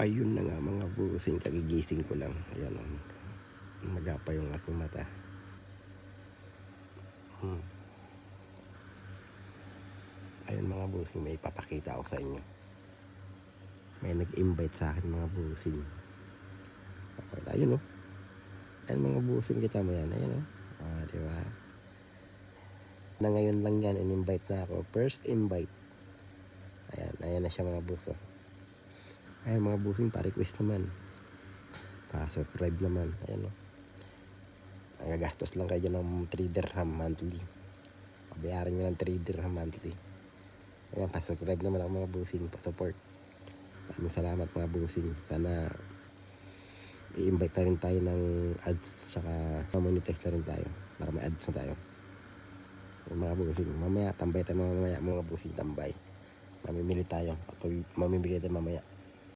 Ayun na nga mga busing, kagigising ko lang. Ayan, magapa yung aking mata. Ayun mga busing, may ipapakita ako sa inyo. May nag-invite sa akin mga busing. Okay, ayun Ayun mga busing, kita mo yan. Ayun diba? Na ngayon lang yan, in-invite na ako. First invite. Ayan na siya mga buso. Ayun mga busing, pa-request naman. Pa-subscribe naman. Ayan nagagastos lang kayo ng 3 dirham monthly. Pabayaran nyo ng 3 dirham monthly. Ayan, pa-subscribe naman ako mga busing, pa-support. Maraming salamat mga busing. Sana i-invite na rin tayo ng ads, tsaka monetize na rin tayo para may ads na tayo. Yung mga busing, mamaya tambay tayo, mamaya mga busing tambay. Mamimili tayo at mamimigay tayo mamaya.